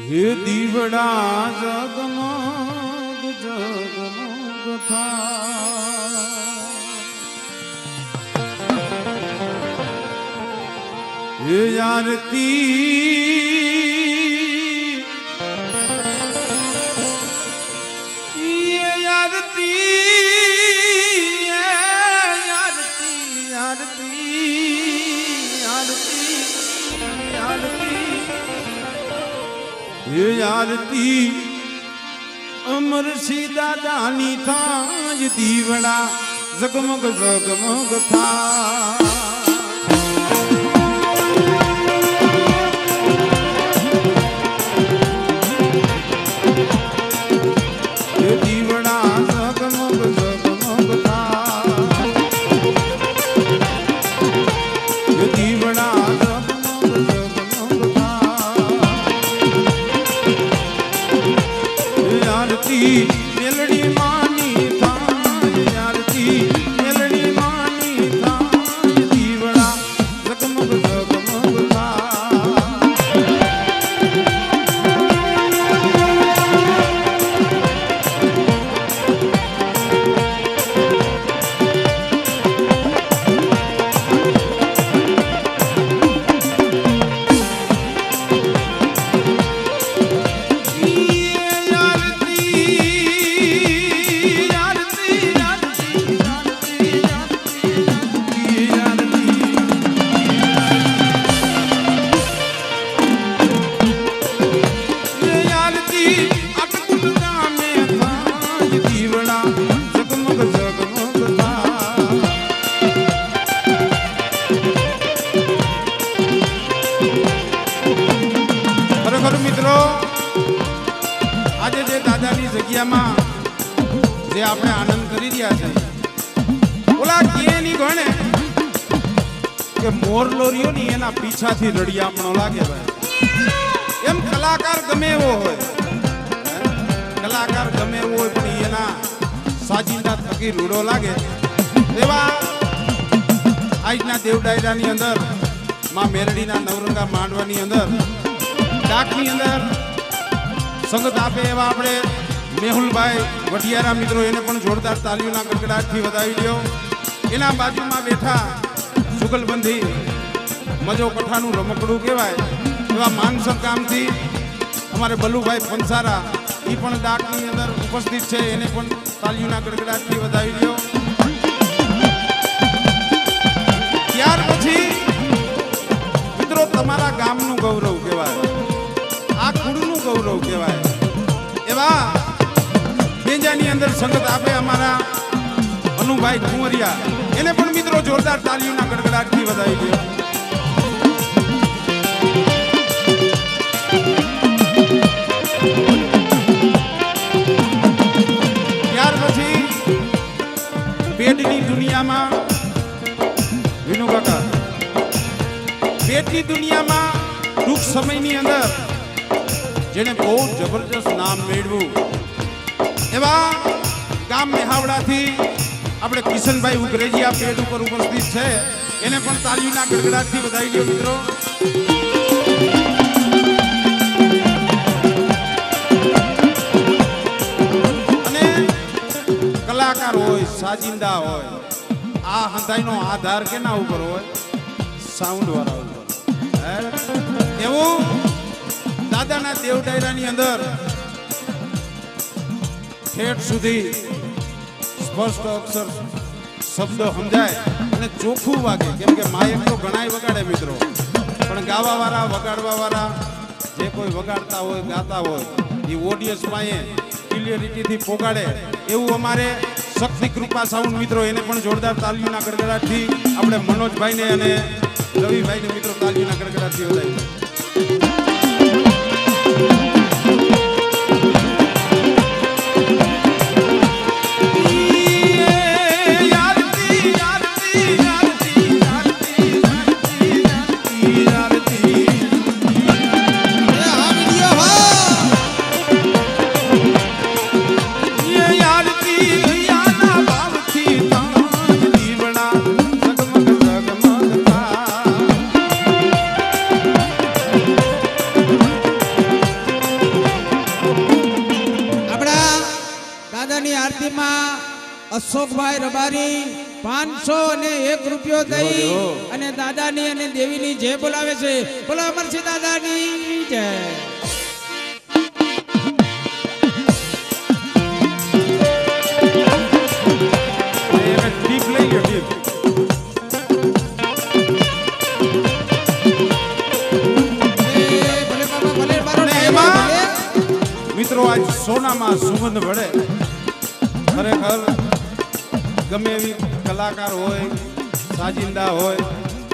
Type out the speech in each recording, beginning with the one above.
હે દીવડા જગમગ જગમગ થા હે આરતી ये आरती अमर सी दादानी था ये दीवड़ा जगमग जगमग था ये दीवड़ा जगमग जगमग था ये दीवड़ा मेलड़ी मानी था आरती मेलड़ी मानी था दीवड़ा जगमग जगमग था મિત્રો આજે જે દાદાની જગ્યામાં જે આપણે આનંદ કરી રહ્યા છે ઓલા કે ની ગણે કે મોર લોરીઓ ની એના પીછાથી રડિયામણો લાગે ભાઈ એમ કલાકાર ગમે એવો હોય કલાકાર ગમે એવો હોય પણ એના સાજિંદા થકી રૂડો લાગે એવા આજના દેવ ડાયરાની અંદર માં મેરડીના નવરંગા માંડવાની અંદર ડાકની અંદર સંગત આપે એવા આપણે મેહુલભાઈ વઢિયારા મિત્રો એને પણ જોરદાર તાલીઓના ગડગડાટથી વધાવી લ્યો એના બાજુમાં બેઠા સુગલબંધી મજો કઠાનું રમકડું કહેવાય એવા માનસર ગામથી અમારે બલુભાઈ પંસારા એ પણ ડાકની અંદર ઉપસ્થિત છે એને પણ તાલીઓના ગડગડાટથી વધાવી લ્યો ત્યાર પછી મિત્રો તમારા ગામનું ગૌરવ કહેવાય આ કુળનું ગૌરવ કહેવાય એવા બેંજાની અંદર સંગત આપે અમારા અનુભાઈ કુંવરિયા એને પણ મિત્રો જોરદાર તાલીઓના ગડગડાટથી વધાવી દે ત્યાર પછી પેટની દુનિયામાં વિનુ કાકા પેટની દુનિયામાં ટૂંક સમયની અંદર જેને બહુ જબરજસ્ત નામ મેળવ્યું એવા ગામ મેહાવડાથી આપણે કિશનભાઈ ઉગરેજીયા પેટ ઉપર ઉપસ્થિત છે એને પણ તાલીઓના ગડગડાટથી વધાવી દો મિત્રો અને કલાકાર હોય સાજિંદા હોય આ હંધાઈનો આધાર કેના ઉપર હોય સાઉન્ડ વાળા ઉપર એવું દાદાના દેવ ડાયરાની અંદર ઠેઠ સુધી સ્પષ્ટ અક્ષર શબ્દો સમજાય અને ચોખ્ખું વાગે કેમ કે માયક તો ઘણાય વગાડે મિત્રો પણ ગાવા વાળા વગાડવા વાળા જે કોઈ વગાડતા હોય ગાતા હોય એ ઓડિયન્સમાં એ ક્લિયરિટીથી પોગાડે એવું અમારે શક્તિ કૃપા સાઉન્ડ મિત્રો એને પણ જોરદાર તાલીઓના ગડગડાટથી આપણે મનોજભાઈને અને રવિભાઈને મિત્રો તાલીઓના ગડગડાટથી વધાવી અશોકભાઈ રબારી 501 રૂપિયો દઈ અને દાદાની અને દેવીની જય બોલાવે છે. બોલો અમરસિંહ દાદાની જય. મિત્રો આજ સોનામાં સુગંધ વળે. ખરેખર ગમે એવી કલાકાર હોય, સાજિંદા હોય,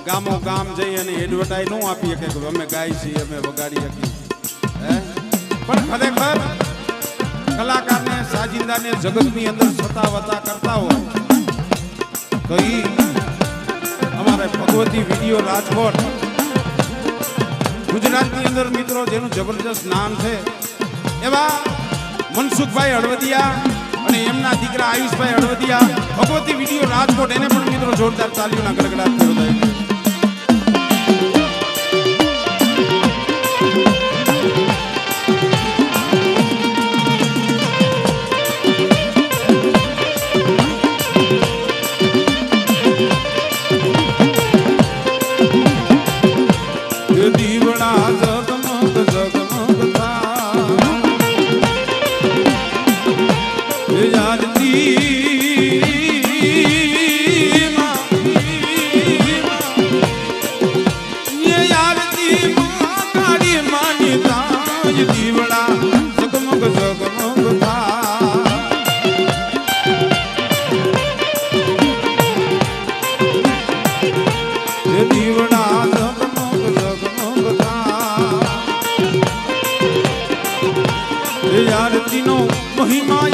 ગામો ગામ જઈ અને એડવર્ટાઈઝ ન આપી શકે કે અમે ગાઈ છીએ, અમે વગાડી શકીએ. પણ ખરેખર કલાકારને, સાજિંદાને જગતની અંદર સતા વતા કરતા હોય તો એ અમારે ભગવતી વિડીયો રાજકોટ ગુજરાતની અંદર મિત્રો જેનું જબરજસ્ત નામ છે એવા મનસુખભાઈ હળવદિયા અને એમના દીકરા આયુષભાઈ હળવદિયા, ભગવતી વિડીયો રાજકોટ, એને પણ મિત્રો જોરદાર તાલીઓના ગડગડાટ થયો થાય. દીવડા જગમગ જગમગ આરતીનો મહિમા